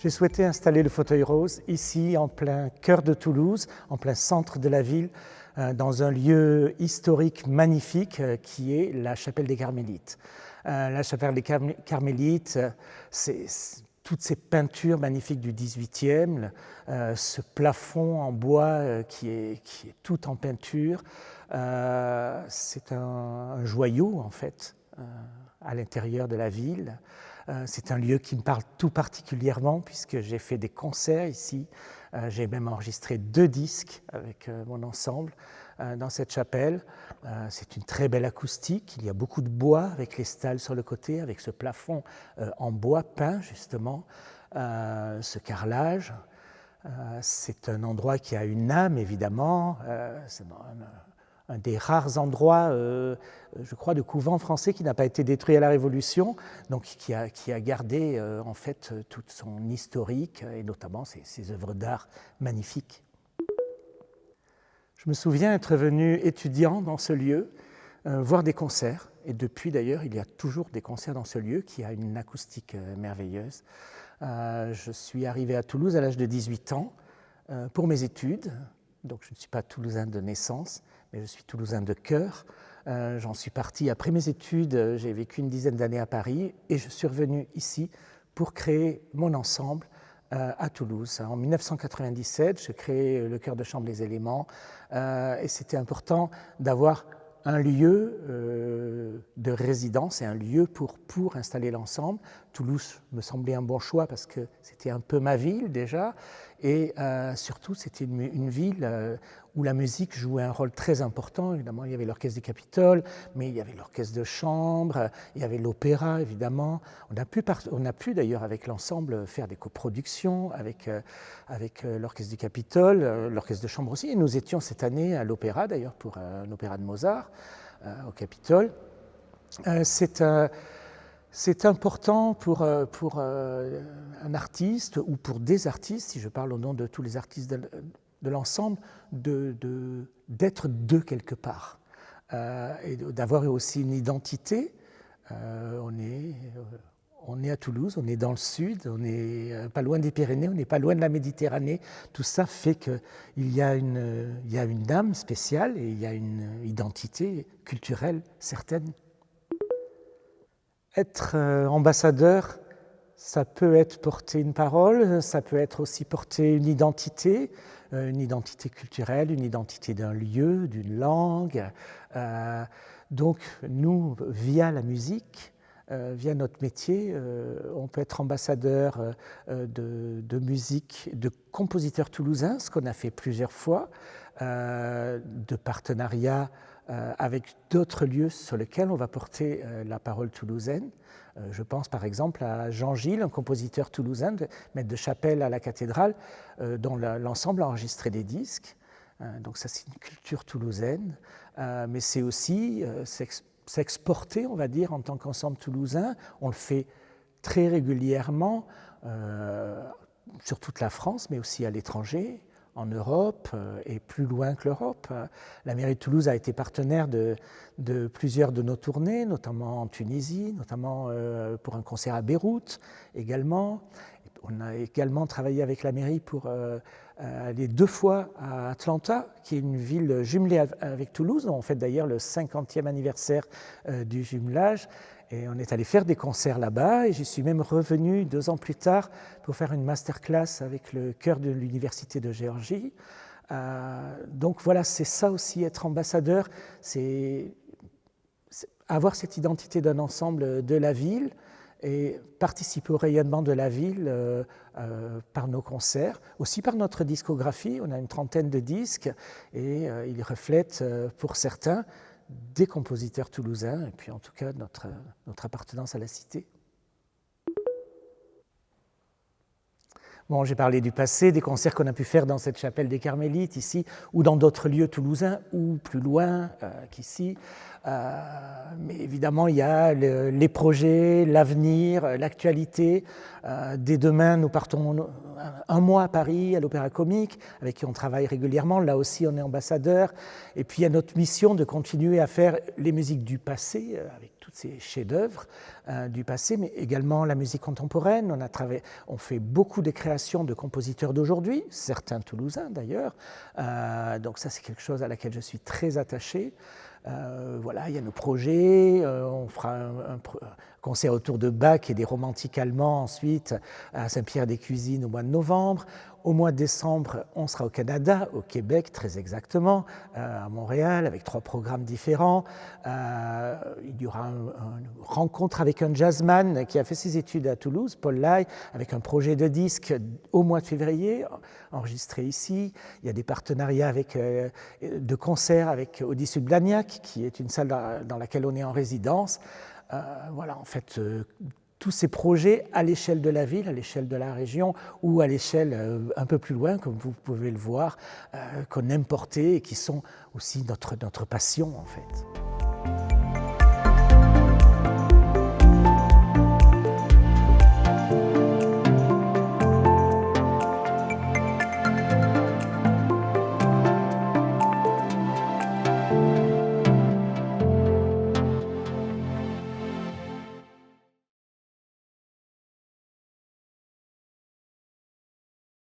J'ai souhaité installer le fauteuil rose ici, en plein cœur de Toulouse, en plein centre de la ville, dans un lieu historique magnifique qui est la chapelle des Carmélites. La chapelle des Carmélites, c'est toutes ces peintures magnifiques du XVIIIe, ce plafond en bois qui est tout en peinture, c'est un joyau en fait à l'intérieur de la ville. C'est un lieu qui me parle tout particulièrement puisque j'ai fait des concerts ici. J'ai même enregistré 2 disques avec mon ensemble dans cette chapelle. C'est une très belle acoustique. Il y a beaucoup de bois avec les stalles sur le côté, avec ce plafond en bois peint justement, ce carrelage. C'est un endroit qui a une âme évidemment. C'est un des rares endroits, je crois, de couvent français qui n'a pas été détruit à la Révolution, donc qui a gardé en fait toute son historique et notamment ses œuvres d'art magnifiques. Je me souviens être venu étudiant dans ce lieu, voir des concerts, et depuis d'ailleurs il y a toujours des concerts dans ce lieu qui a une acoustique merveilleuse. Je suis arrivé à Toulouse à l'âge de 18 ans pour mes études, donc je ne suis pas toulousain de naissance, mais je suis toulousain de cœur. J'en suis parti après mes études, j'ai vécu une dizaine d'années à Paris et je suis revenu ici pour créer mon ensemble à Toulouse. En 1997, je crée le chœur de chambre Les Éléments et c'était important d'avoir un lieu de résidence et un lieu pour installer l'ensemble. Toulouse me semblait un bon choix parce que c'était un peu ma ville déjà et surtout c'était une ville où la musique jouait un rôle très important. Évidemment, il y avait l'orchestre du Capitole, mais il y avait l'orchestre de chambre, il y avait l'opéra évidemment. On a pu d'ailleurs avec l'ensemble faire des coproductions avec l'orchestre du Capitole, l'orchestre de chambre aussi. Et nous étions cette année à l'opéra d'ailleurs pour un opéra de Mozart au Capitole. C'est important pour un artiste ou pour des artistes, si je parle au nom de tous les artistes de l'ensemble, d'être de quelque part et d'avoir aussi une identité. On est à Toulouse, on est dans le sud, on n'est pas loin des Pyrénées, on n'est pas loin de la Méditerranée. Tout ça fait qu'il y a une âme spéciale et il y a une identité culturelle certaine. Être ambassadeur, ça peut être porter une parole, ça peut être aussi porter une identité culturelle, une identité d'un lieu, d'une langue. Donc nous, via la musique, via notre métier, on peut être ambassadeur de musique, de compositeurs toulousains, ce qu'on a fait plusieurs fois, de partenariats avec d'autres lieux sur lesquels on va porter la parole toulousaine. Je pense par exemple à Jean Gilles, un compositeur toulousain, maître de chapelle à la cathédrale, dont l'ensemble a enregistré des disques. Donc ça, c'est une culture toulousaine, mais c'est aussi s'exporter, on va dire, en tant qu'ensemble toulousain. On le fait très régulièrement sur toute la France, mais aussi à l'étranger, en Europe et plus loin que l'Europe. La mairie de Toulouse a été partenaire de plusieurs de nos tournées, notamment en Tunisie, notamment pour un concert à Beyrouth également. On a également travaillé avec la mairie pour aller 2 fois à Atlanta, qui est une ville jumelée avec Toulouse. On fait d'ailleurs le 50e anniversaire du jumelage. Et on est allé faire des concerts là-bas et j'y suis même revenu 2 ans plus tard pour faire une masterclass avec le chœur de l'Université de Géorgie. Donc voilà, c'est ça aussi, être ambassadeur, c'est avoir cette identité d'un ensemble de la ville et participer au rayonnement de la ville par nos concerts, aussi par notre discographie. On a une 30aine de disques et ils reflètent pour certains des compositeurs toulousains, et puis en tout cas notre appartenance à la cité. Bon, j'ai parlé du passé, des concerts qu'on a pu faire dans cette chapelle des Carmélites, ici, ou dans d'autres lieux toulousains, ou plus loin qu'ici. Mais évidemment, il y a les projets, l'avenir, l'actualité. Dès demain, nous partons 1 mois à Paris, à l'Opéra Comique, avec qui on travaille régulièrement. Là aussi, on est ambassadeur. Et puis, il y a notre mission de continuer à faire les musiques du passé, avec toutes ces chefs-d'œuvre du passé, mais également la musique contemporaine. On fait beaucoup de créations de compositeurs d'aujourd'hui, certains toulousains d'ailleurs. Donc ça, c'est quelque chose à laquelle je suis très attaché. Voilà, il y a nos projets, on fera un concert autour de Bach et des romantiques allemands ensuite à Saint-Pierre-des-Cuisines au mois de novembre. Au mois de décembre, on sera au Canada, au Québec très exactement, à Montréal avec 3 programmes différents. Il y aura une rencontre avec un jazzman qui a fait ses études à Toulouse, Paul Lai, avec un projet de disque au mois de février, enregistré ici. Il y a des partenariats de concerts avec Odysseus Blagnac, qui est une salle dans laquelle on est en résidence. Voilà, en fait, tous ces projets à l'échelle de la ville, à l'échelle de la région ou à l'échelle un peu plus loin, comme vous pouvez le voir, qu'on aime porter et qui sont aussi notre passion en fait.